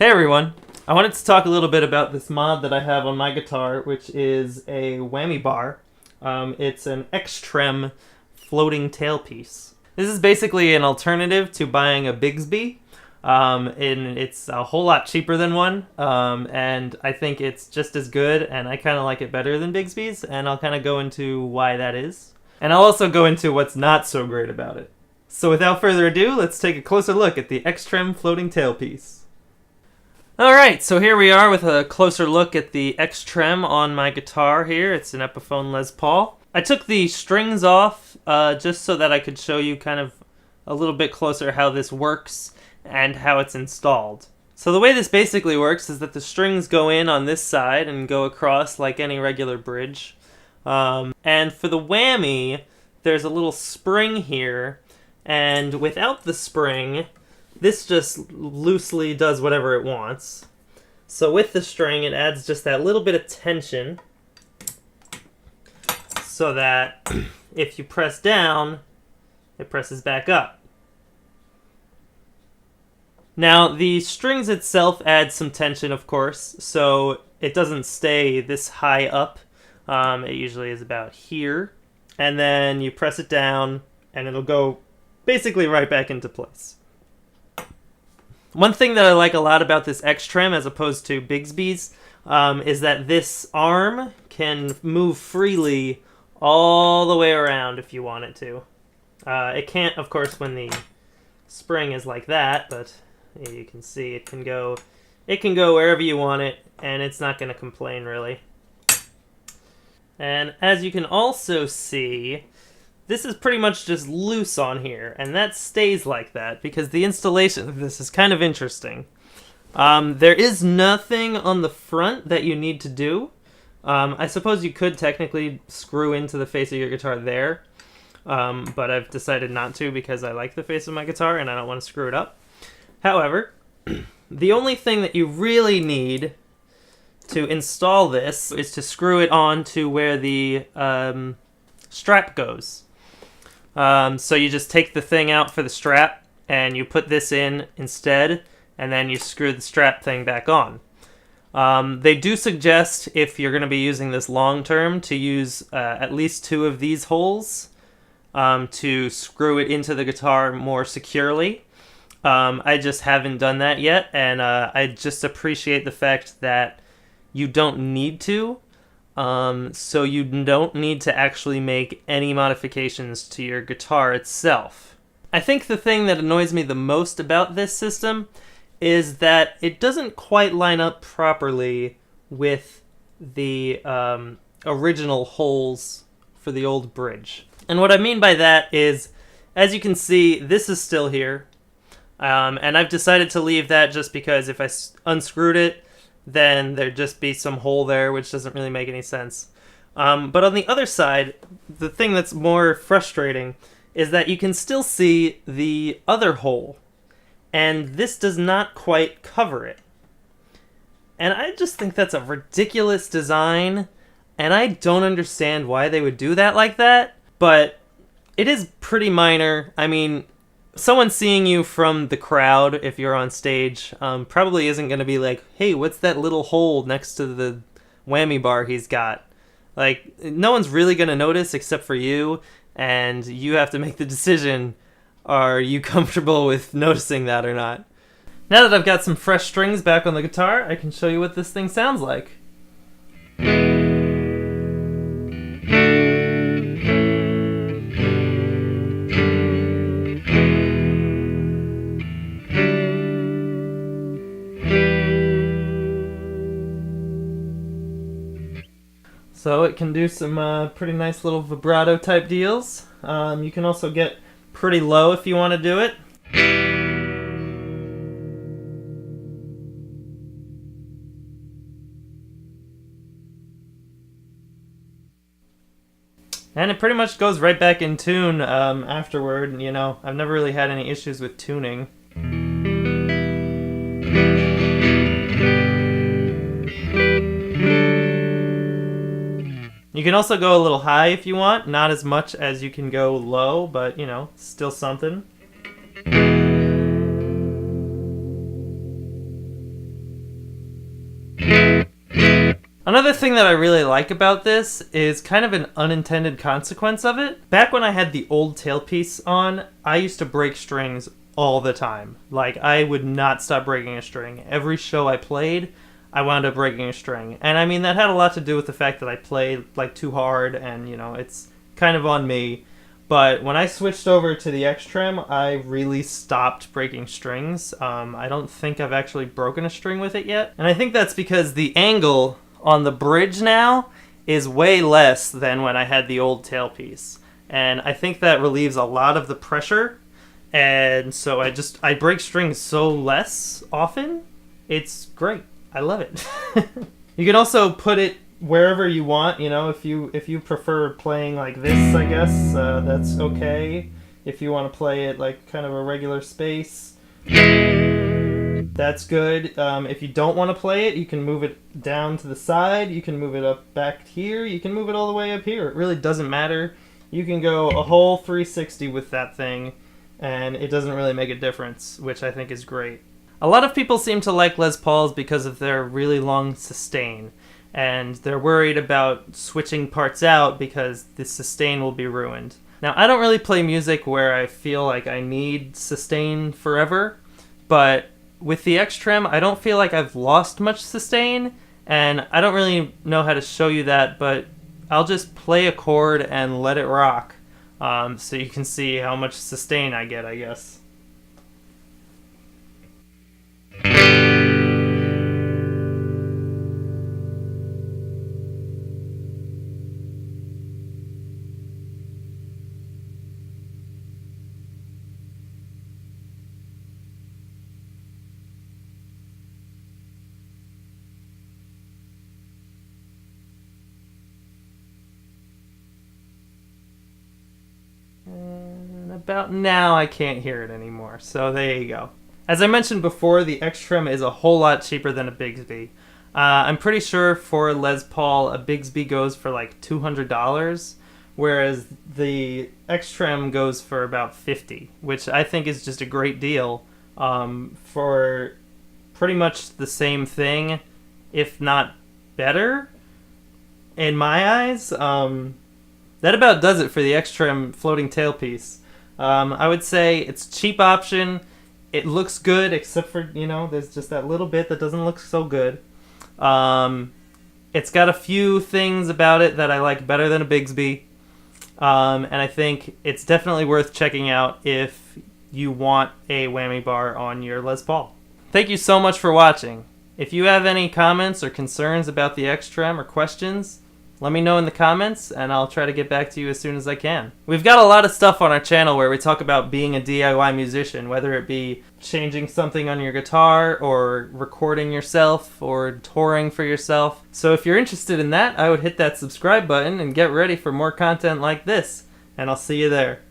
Hey everyone! I wanted to talk a little bit about this mod that I have on my guitar, which is a whammy bar. It's an Xtrem floating tailpiece. This is basically an alternative to buying a Bigsby, and it's a whole lot cheaper than one, and I think it's just as good, and I kind of like it better than Bigsby's, and I'll kind of go into why that is. And I'll also go into what's not so great about it. So without further ado, let's take a closer look at the Xtrem floating tailpiece. Alright, so here we are with a closer look at the Xtrem on my guitar here. It's an Epiphone Les Paul. I took the strings off just so that I could show you kind of a little bit closer how this works and how it's installed. So the way this basically works is that the strings go in on this side and go across like any regular bridge. And for the whammy, there's a little spring here, and without the spring, this just loosely does whatever it wants. So with the string, it adds just that little bit of tension so that if you press down, it presses back up. Now, the strings itself add some tension, of course, so it doesn't stay this high up. It usually is about here. And then you press it down, and it'll go basically right back into place. One thing that I like a lot about this Xtrem as opposed to Bigsby's is that this arm can move freely all the way around if you want it to. It can't, of course, when the spring is like that, but you can see it can go wherever you want it, and it's not going to complain really. And as you can also see, this is pretty much just loose on here, and that stays like that because the installation of this is kind of interesting. There is nothing on the front that you need to do. I suppose you could technically screw into the face of your guitar there, but I've decided not to because I like the face of my guitar and I don't want to screw it up. However, the only thing that you really need to install this is to screw it on to where the strap goes. So you just take the thing out for the strap and you put this in instead, and then you screw the strap thing back on. They do suggest, if you're going to be using this long term, to use at least 2 of these holes to screw it into the guitar more securely. I just haven't done that yet, and I just appreciate the fact that you don't need to. So you don't need to actually make any modifications to your guitar itself. I think the thing that annoys me the most about this system is that it doesn't quite line up properly with the original holes for the old bridge. And what I mean by that is, as you can see, this is still here. And I've decided to leave that just because if I unscrewed it, then there'd just be some hole there, which doesn't really make any sense. But on the other side, the thing that's more frustrating is that you can still see the other hole, and this does not quite cover it. And I just think that's a ridiculous design, and I don't understand why they would do that like that, but it is pretty minor. I mean, someone seeing you from the crowd, if you're on stage, probably isn't going to be like, hey, what's that little hole next to the whammy bar he's got? Like, no one's really going to notice except for you, and you have to make the decision, are you comfortable with noticing that or not? Now that I've got some fresh strings back on the guitar, I can show you what this thing sounds like. So it can do some pretty nice little vibrato type deals. You can also get pretty low if you want to do it. And it pretty much goes right back in tune afterward. You know, I've never really had any issues with tuning. You can also go a little high if you want, not as much as you can go low, but, you know, still something. Another thing that I really like about this is kind of an unintended consequence of it. Back when I had the old Tailpiece on, I used to break strings all the time. Like, I would not stop breaking a string. Every show I played, I wound up breaking a string. And I mean, that had a lot to do with the fact that I played like too hard, and you know, it's kind of on me. But when I switched over to the Xtrem, I really stopped breaking strings. I don't think I've actually broken a string with it yet. And I think that's because the angle on the bridge now is way less than when I had the old Tailpiece. And I think that relieves a lot of the pressure. And so I break strings so less often. It's great. I love it. You can also put it wherever you want, you know, if you prefer playing like this, I guess, that's okay. If you want to play it like kind of a regular space, that's good. If you don't want to play it, you can move it down to the side, you can move it up back here, you can move it all the way up here. It really doesn't matter. You can go a whole 360 with that thing, and it doesn't really make a difference, which I think is great. A lot of people seem to like Les Pauls because of their really long sustain, and they're worried about switching parts out because the sustain will be ruined. Now, I don't really play music where I feel like I need sustain forever, but with the Xtrem, I don't feel like I've lost much sustain, and I don't really know how to show you that, but I'll just play a chord and let it rock, so you can see how much sustain I get, I guess. About now, I can't hear it anymore, so there you go. As I mentioned before, the Xtrem is a whole lot cheaper than a Bigsby. I'm pretty sure for Les Paul, a Bigsby goes for like $200, whereas the Xtrem goes for about $50, which I think is just a great deal for pretty much the same thing, if not better, in my eyes. That about does it for the Xtrem floating tailpiece. I would say it's a cheap option. It looks good, except for, you know, there's just that little bit that doesn't look so good. It's got a few things about it that I like better than a Bigsby. And I think it's definitely worth checking out if you want a whammy bar on your Les Paul. Thank you so much for watching. If you have any comments or concerns about the Xtrem or questions, let me know in the comments, and I'll try to get back to you as soon as I can. We've got a lot of stuff on our channel where we talk about being a DIY musician, whether it be changing something on your guitar, or recording yourself, or touring for yourself. So if you're interested in that, I would hit that subscribe button and get ready for more content like this, and I'll see you there.